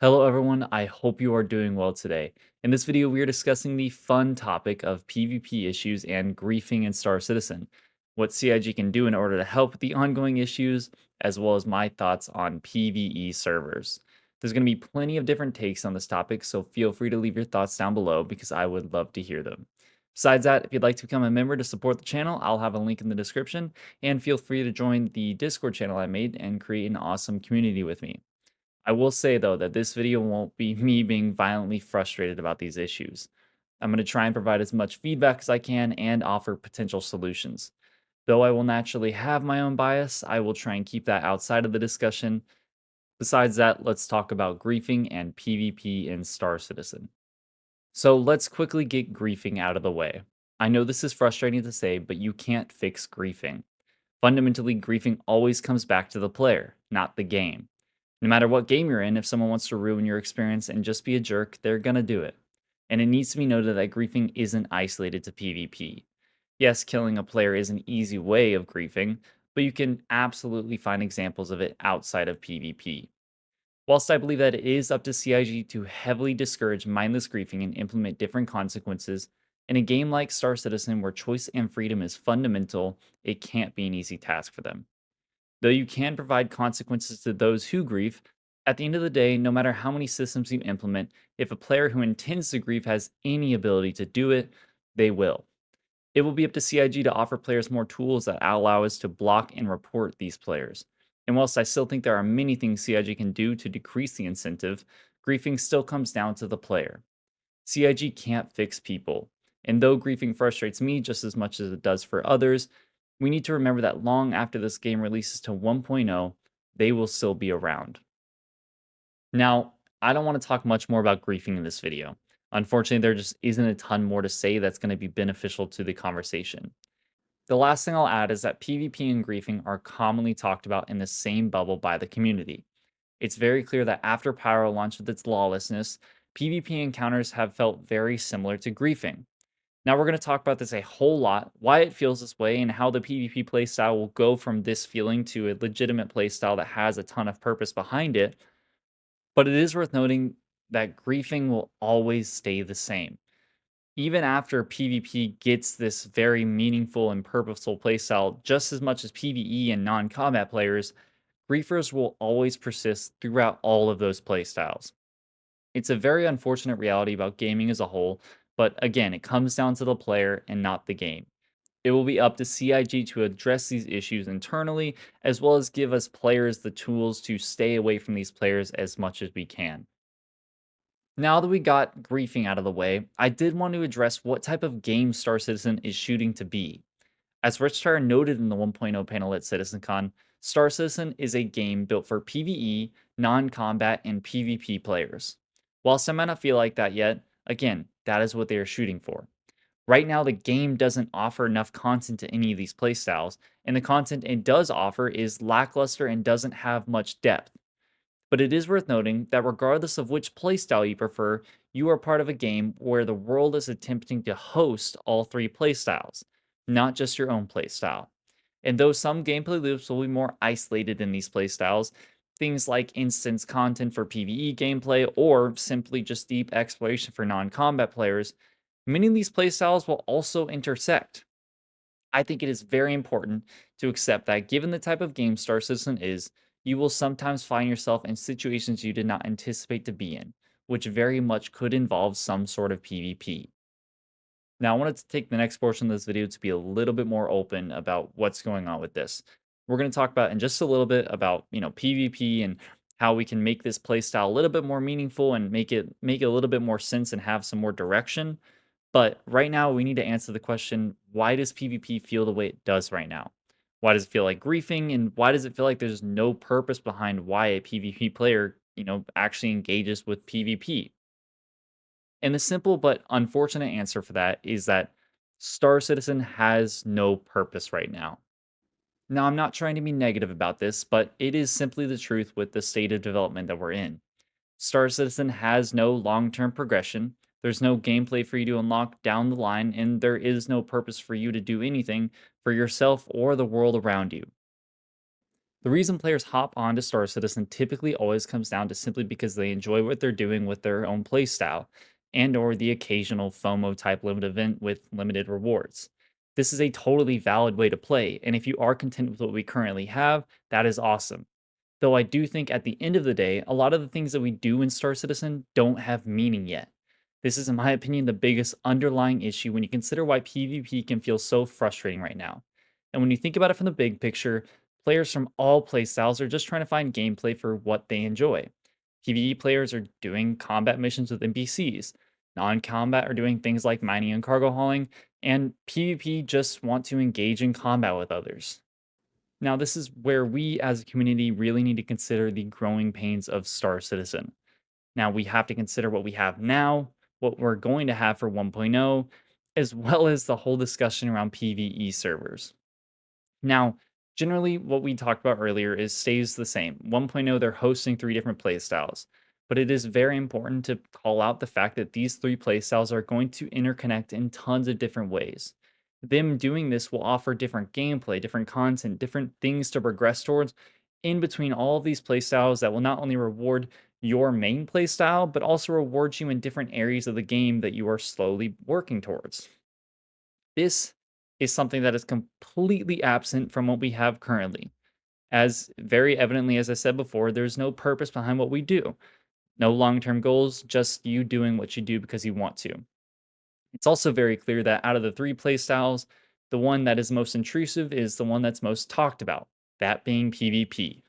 Hello everyone, I hope you are doing well today. In this video, we are discussing the fun topic of PvP issues and griefing in Star Citizen, what CIG can do in order to help with the ongoing issues, as well as my thoughts on PvE servers. There's going to be plenty of different takes on this topic, so feel free to leave your thoughts down below because I would love to hear them. Besides that, if you'd like to become a member to support the channel, I'll have a link in the description, and feel free to join the Discord channel I made and create an awesome community with me. I will say though that this video won't be me being violently frustrated about these issues. I'm going to try and provide as much feedback as I can and offer potential solutions. Though I will naturally have my own bias, I will try and keep that outside of the discussion. Besides that, let's talk about griefing and PvP in Star Citizen. So let's quickly get griefing out of the way. I know this is frustrating to say, but you can't fix griefing. Fundamentally, griefing always comes back to the player, not the game. No matter what game you're in, if someone wants to ruin your experience and just be a jerk, they're gonna do it. And it needs to be noted that griefing isn't isolated to PvP. Yes, killing a player is an easy way of griefing, but you can absolutely find examples of it outside of PvP. Whilst I believe that it is up to CIG to heavily discourage mindless griefing and implement different consequences, in a game like Star Citizen where choice and freedom is fundamental, it can't be an easy task for them. Though you can provide consequences to those who grieve, at the end of the day, no matter how many systems you implement, if a player who intends to grieve has any ability to do it, they will. It will be up to CIG to offer players more tools that allow us to block and report these players. And whilst I still think there are many things CIG can do to decrease the incentive, griefing still comes down to the player. CIG can't fix people. And though griefing frustrates me just as much as it does for others, we need to remember that long after this game releases to 1.0, they will still be around. Now, I don't want to talk much more about griefing in this video. Unfortunately, there just isn't a ton more to say that's going to be beneficial to the conversation. The last thing I'll add is that PvP and griefing are commonly talked about in the same bubble by the community. It's very clear that after Pyro launched with its lawlessness, PvP encounters have felt very similar to griefing. Now we're going to talk about this a whole lot, why it feels this way, and how the PvP playstyle will go from this feeling to a legitimate playstyle that has a ton of purpose behind it. But it is worth noting that griefing will always stay the same. Even after PvP gets this very meaningful and purposeful playstyle, just as much as PvE and non combat players, griefers will always persist throughout all of those playstyles. It's a very unfortunate reality about gaming as a whole, but again, it comes down to the player and not the game. It will be up to CIG to address these issues internally, as well as give us players the tools to stay away from these players as much as we can. Now that we got griefing out of the way, I did want to address what type of game Star Citizen is shooting to be. As Richtar noted in the 1.0 panel at CitizenCon, Star Citizen is a game built for PvE, non combat, and PvP players. Whilst I might not feel like that yet, again, that is what they are shooting for. Right now, the game doesn't offer enough content to any of these playstyles, and the content it does offer is lackluster and doesn't have much depth. But it is worth noting that regardless of which playstyle you prefer, you are part of a game where the world is attempting to host all three playstyles, not just your own playstyle. And though some gameplay loops will be more isolated in these playstyles, things like instance content for PvE gameplay or simply just deep exploration for non combat players, many of these playstyles will also intersect. I think it is very important to accept that given the type of game Star Citizen is, you will sometimes find yourself in situations you did not anticipate to be in, which very much could involve some sort of PvP. Now, I wanted to take the next portion of this video to be a little bit more open about what's going on with this. We're going to talk about in just a little bit about, PvP and how we can make this playstyle a little bit more meaningful and make it a little bit more sense and have some more direction. But right now, we need to answer the question, why does PvP feel the way it does right now? Why does it feel like griefing? And why does it feel like there's no purpose behind why a PvP player, actually engages with PvP? And the simple but unfortunate answer for that is that Star Citizen has no purpose right now. Now, I'm not trying to be negative about this, but it is simply the truth with the state of development that we're in. Star Citizen has no long term progression. There's no gameplay for you to unlock down the line, and there is no purpose for you to do anything for yourself or the world around you. The reason players hop onto Star Citizen typically always comes down to simply because they enjoy what they're doing with their own playstyle and or the occasional FOMO type limited event with limited rewards. This is a totally valid way to play, and if you are content with what we currently have, that is awesome. Though I do think at the end of the day, a lot of the things that we do in Star Citizen don't have meaning yet. This is, in my opinion, the biggest underlying issue when you consider why PvP can feel so frustrating right now. And when you think about it from the big picture, players from all playstyles are just trying to find gameplay for what they enjoy. PvE players are doing combat missions with NPCs. Non combat are doing things like mining and cargo hauling, and PvP just want to engage in combat with others. Now, this is where we as a community really need to consider the growing pains of Star Citizen. Now, we have to consider what we have now, what we're going to have for 1.0, as well as the whole discussion around PvE servers. Now, generally, what we talked about earlier is stays the same. 1.0, they're hosting three different playstyles, but it is very important to call out the fact that these three playstyles are going to interconnect in tons of different ways. Them doing this will offer different gameplay, different content, different things to progress towards in between all of these playstyles that will not only reward your main playstyle, but also reward you in different areas of the game that you are slowly working towards. This is something that is completely absent from what we have currently. As very evidently, as I said before, there's no purpose behind what we do. No long term goals, just you doing what you do because you want to. It's also very clear that out of the three playstyles, the one that is most intrusive is the one that's most talked about, that being PvP.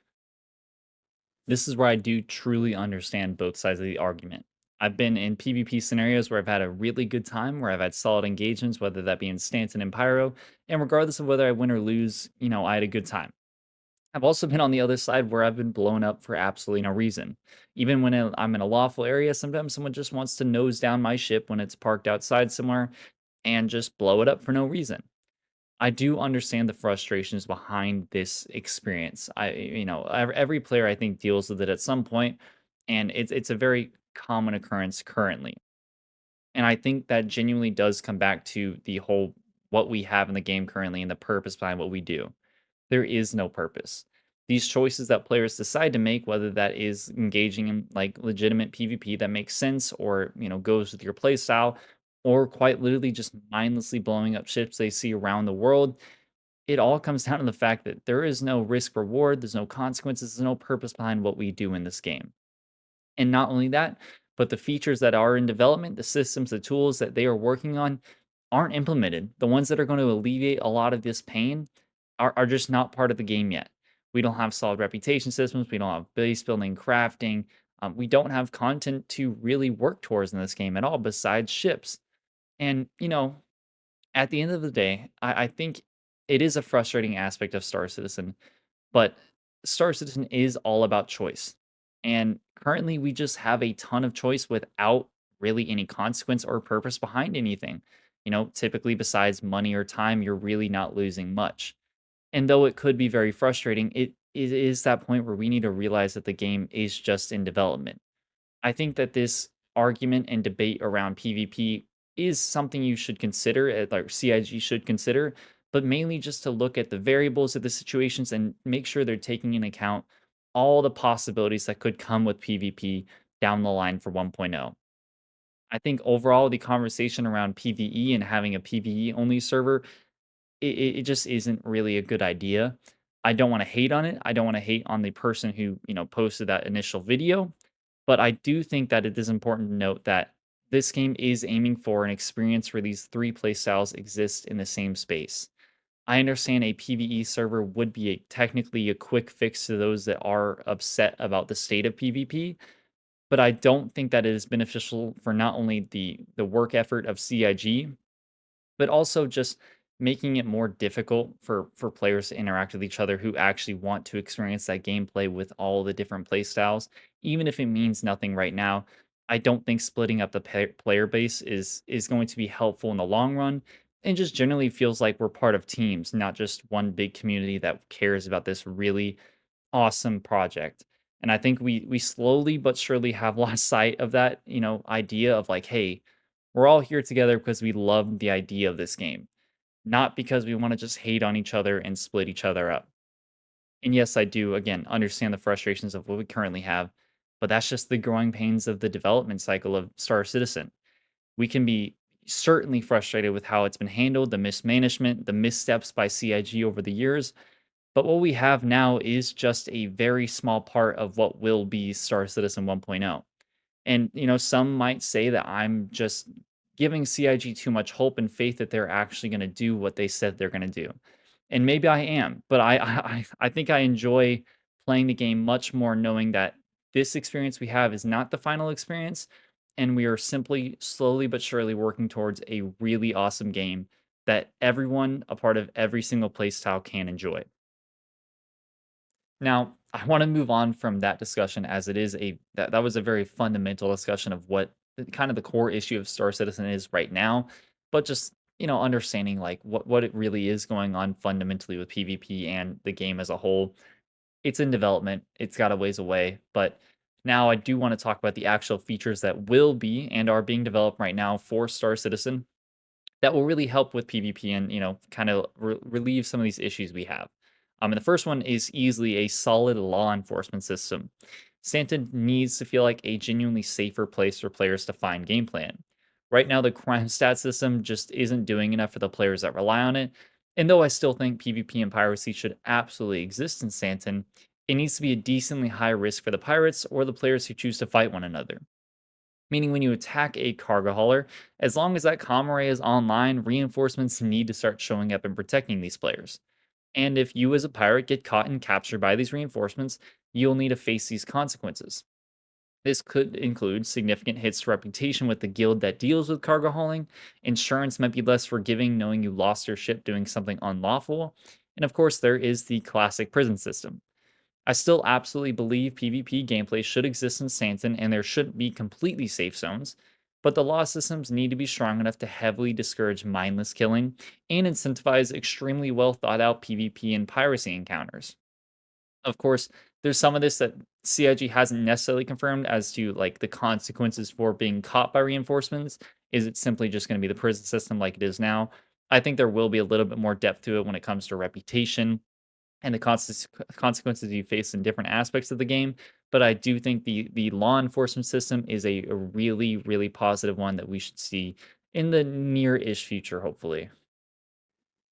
This is where I do truly understand both sides of the argument. I've been in PvP scenarios where I've had a really good time, where I've had solid engagements, whether that be in Stanton and Pyro, and regardless of whether I win or lose, I had a good time. I've also been on the other side where I've been blown up for absolutely no reason. Even when I'm in a lawful area, sometimes someone just wants to nose down my ship when it's parked outside somewhere and just blow it up for no reason. I do understand the frustrations behind this experience. Every player I think deals with it at some point, and it's a very common occurrence currently. And I think that genuinely does come back to the whole what we have in the game currently and the purpose behind what we do. There is no purpose. These choices that players decide to make, whether that is engaging in like legitimate PvP that makes sense or goes with your playstyle, or quite literally just mindlessly blowing up ships they see around the world, it all comes down to the fact that there is no risk reward, there's no consequences, there's no purpose behind what we do in this game. And not only that, but the features that are in development, the systems, the tools that they are working on aren't implemented. The ones that are going to alleviate a lot of this pain are just not part of the game yet. We don't have solid reputation systems. We don't have base building, crafting. We don't have content to really work towards in this game at all besides ships. And, at the end of the day, I think it is a frustrating aspect of Star Citizen, but Star Citizen is all about choice. And currently, we just have a ton of choice without really any consequence or purpose behind anything. Typically, besides money or time, you're really not losing much. And though it could be very frustrating, it is that point where we need to realize that the game is just in development. I think that this argument and debate around PvP is something you should consider, like CIG should consider, but mainly just to look at the variables of the situations and make sure they're taking into account all the possibilities that could come with PvP down the line for 1.0. I think overall, the conversation around PvE and having a PvE only server, it just isn't really a good idea. I don't want to hate on it. I don't want to hate on the person who, posted that initial video, but I do think that it is important to note that this game is aiming for an experience where these three playstyles exist in the same space. I understand a PvE server would be technically a quick fix to those that are upset about the state of PvP, but I don't think that it is beneficial for not only the work effort of CIG, but also just making it more difficult for players to interact with each other who actually want to experience that gameplay with all the different play styles, even if it means nothing right now. I don't think splitting up the player base is going to be helpful in the long run, and just generally feels like we're part of teams, not just one big community that cares about this really awesome project. And I think we slowly but surely have lost sight of that, idea of like, hey, we're all here together because we love the idea of this game, not because we want to just hate on each other and split each other up. And yes, I do, again, understand the frustrations of what we currently have, but that's just the growing pains of the development cycle of Star Citizen. We can be certainly frustrated with how it's been handled, the mismanagement, the missteps by CIG over the years, but what we have now is just a very small part of what will be Star Citizen 1.0. And, some might say that I'm just giving CIG too much hope and faith that they're actually going to do what they said they're going to do. And maybe I am, but I think I enjoy playing the game much more knowing that this experience we have is not the final experience. And we are simply slowly but surely working towards a really awesome game that everyone, a part of every single playstyle, can enjoy. Now, I want to move on from that discussion as it is that was a very fundamental discussion of what kind of the core issue of Star Citizen is right now, but just understanding like what it really is going on fundamentally with PvP and the game as a whole. It's in development. It's got a ways away, but now I do want to talk about the actual features that will be and are being developed right now for Star Citizen that will really help with PvP and, kind of relieve some of these issues we have. And the first one is easily a solid law enforcement system. Santa needs to feel like a genuinely safer place for players to find gameplay in. Right now, the crime stat system just isn't doing enough for the players that rely on it. And though I still think PvP and piracy should absolutely exist in Santon, it needs to be a decently high risk for the pirates or the players who choose to fight one another. Meaning when you attack a cargo hauler, as long as that comm array is online, reinforcements need to start showing up and protecting these players. And if you as a pirate get caught and captured by these reinforcements, you'll need to face these consequences. This could include significant hits to reputation with the guild that deals with cargo hauling. Insurance might be less forgiving knowing you lost your ship doing something unlawful. And of course, there is the classic prison system. I still absolutely believe PvP gameplay should exist in Santon and there shouldn't be completely safe zones, but the law systems need to be strong enough to heavily discourage mindless killing and incentivize extremely well thought out PvP and piracy encounters. Of course, there's some of this that CIG hasn't necessarily confirmed as to like the consequences for being caught by reinforcements. Is it simply just going to be the prison system like it is now? I think there will be a little bit more depth to it when it comes to reputation and the consequences you face in different aspects of the game. But I do think the law enforcement system is a really, really positive one that we should see in the near-ish future, hopefully.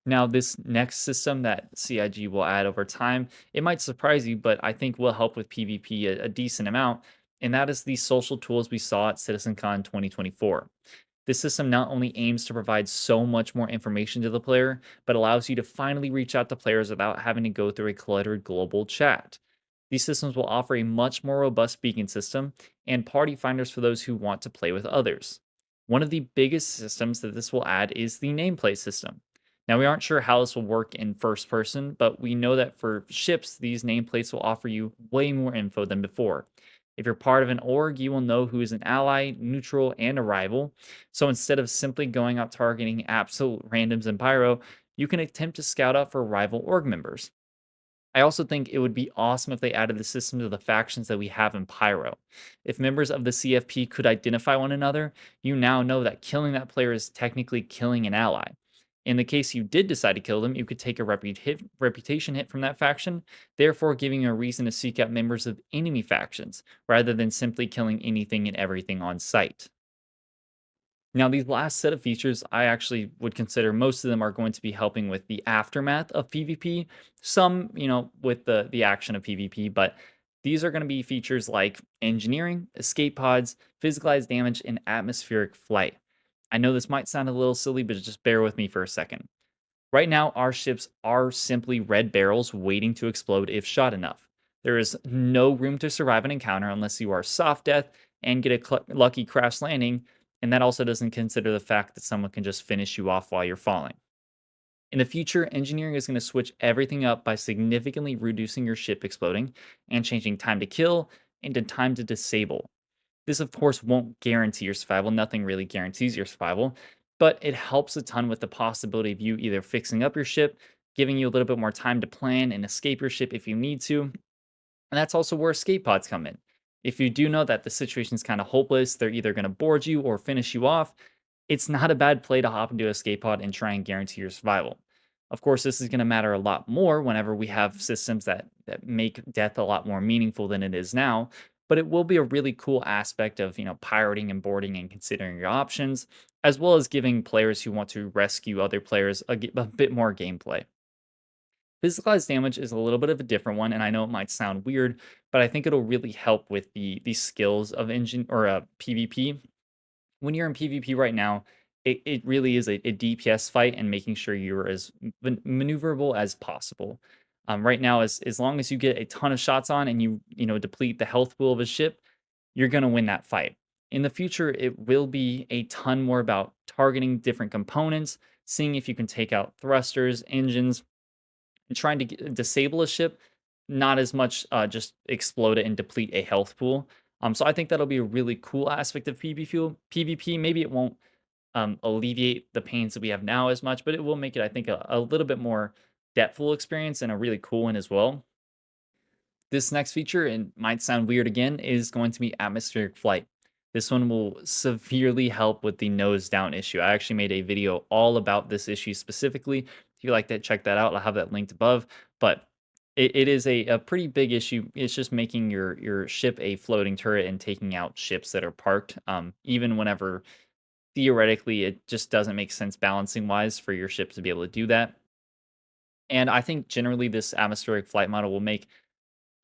Now, this next system that CIG will add over time, it might surprise you, but I think will help with PvP a decent amount, and that is the social tools we saw at CitizenCon 2024. This system not only aims to provide so much more information to the player, but allows you to finally reach out to players without having to go through a cluttered global chat. These systems will offer a much more robust beacon system and party finders for those who want to play with others. One of the biggest systems that this will add is the nameplate system. Now, we aren't sure how this will work in first person, but we know that for ships, these nameplates will offer you way more info than before. If you're part of an org, you will know who is an ally, neutral, and a rival. So instead of simply going out targeting absolute randoms in Pyro, you can attempt to scout out for rival org members. I also think it would be awesome if they added the system to the factions that we have in Pyro. If members of the CFP could identify one another, you now know that killing that player is technically killing an ally. In the case you did decide to kill them, you could take a reputation hit from that faction, therefore giving you a reason to seek out members of enemy factions, rather than simply killing anything and everything on sight. Now, these last set of features, I actually would consider most of them are going to be helping with the aftermath of PvP. Some, with the action of PvP, but these are going to be features like engineering, escape pods, physicalized damage, and atmospheric flight. I know this might sound a little silly, but just bear with me for a second. Right now, our ships are simply red barrels waiting to explode if shot enough. There is no room to survive an encounter unless you are soft death and get a lucky crash landing, and that also doesn't consider the fact that someone can just finish you off while you're falling. In the future, engineering is going to switch everything up by significantly reducing your ship exploding and changing time to kill into time to disable. This, of course, won't guarantee your survival. Nothing really guarantees your survival, but it helps a ton with the possibility of you either fixing up your ship, giving you a little bit more time to plan and escape your ship if you need to. And that's also where escape pods come in. If you do know that the situation's kind of hopeless, they're either going to board you or finish you off, it's not a bad play to hop into a escape pod and try and guarantee your survival. Of course, this is going to matter a lot more whenever we have systems that make death a lot more meaningful than it is now. But it will be a really cool aspect of pirating and boarding and considering your options, as well as giving players who want to rescue other players a bit more gameplay. Physicalized damage is a little bit of a different one, and I know it might sound weird, but I think it'll really help with the skills of engine or PvP. When you're in PvP right now, it really is a DPS fight and making sure you're as maneuverable as possible. Right now, as long as you get a ton of shots on and you deplete the health pool of a ship, you're gonna win that fight. In the future, it will be a ton more about targeting different components, seeing if you can take out thrusters, engines, and trying to disable a ship, not as much just explode it and deplete a health pool. So I think that'll be a really cool aspect of PvP. Maybe it won't alleviate the pains that we have now as much, but it will make it, I think, a little bit more depthful experience and a really cool one as well. This next feature, and might sound weird again, is going to be atmospheric flight. This one will severely help with the nose down issue. I actually made a video all about this issue specifically. If you like that, check that out. I'll have that linked above. But it is a pretty big issue. It's just making your ship a floating turret and taking out ships that are parked. Even whenever theoretically it just doesn't make sense balancing wise for your ship to be able to do that. And I think generally this atmospheric flight model will make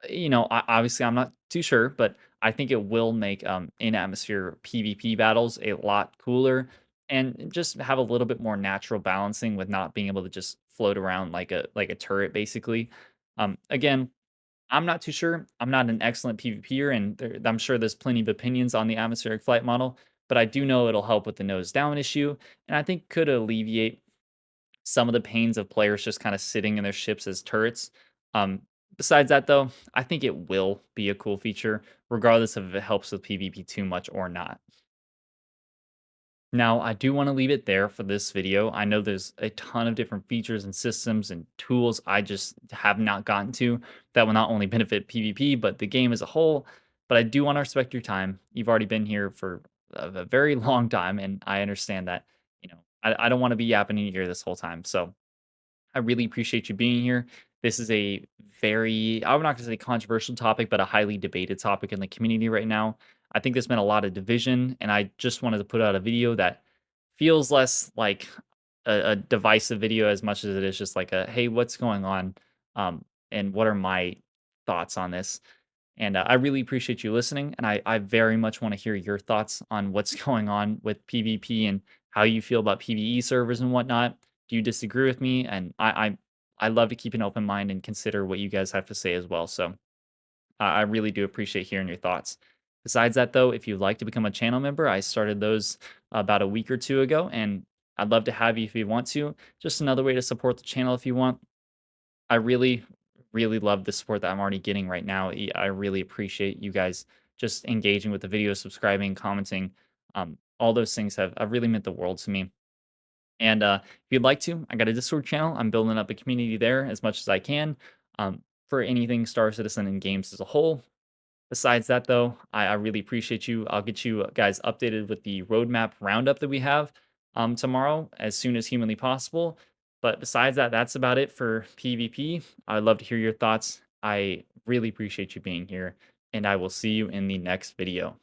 obviously, I'm not too sure, but I think it will make in atmosphere PvP battles a lot cooler and just have a little bit more natural balancing with not being able to just float around like a turret, basically. Again, I'm not too sure. I'm not an excellent PvPer, and I'm sure there's plenty of opinions on the atmospheric flight model, but I do know it'll help with the nose down issue, and I think could alleviate some of the pains of players just kind of sitting in their ships as turrets. Um, Besides that, though, I think it will be a cool feature, regardless of if it helps with PvP too much or not. Now, I do want to leave it there for this video. I know there's a ton of different features and systems and tools I just have not gotten to that will not only benefit PvP, but the game as a whole. But I do want to respect your time. You've already been here for a very long time, and I understand that, I don't want to be yapping in your ear this whole time. So I really appreciate you being here. This is a very, I'm not going to say controversial topic, but a highly debated topic in the community right now. I think there's been a lot of division, and I just wanted to put out a video that feels less like a divisive video as much as it is just like a, hey, what's going on? And what are my thoughts on this? And I really appreciate you listening. And I very much want to hear your thoughts on what's going on with PvP and how you feel about PvE servers and whatnot. Do you disagree with me? And I love to keep an open mind and consider what you guys have to say as well. So I really do appreciate hearing your thoughts. Besides that, though, if you'd like to become a channel member, I started those about a week or two ago, and I'd love to have you if you want to. Just another way to support the channel if you want. I really, really love the support that I'm already getting right now. I really appreciate you guys just engaging with the video, subscribing, commenting. All those things have really meant the world to me. And if you'd like to, I got a Discord channel. I'm building up a community there as much as I can for anything Star Citizen and games as a whole. Besides that, though, I really appreciate you. I'll get you guys updated with the roadmap roundup that we have tomorrow as soon as humanly possible. But besides that, that's about it for PvP. I'd love to hear your thoughts. I really appreciate you being here, and I will see you in the next video.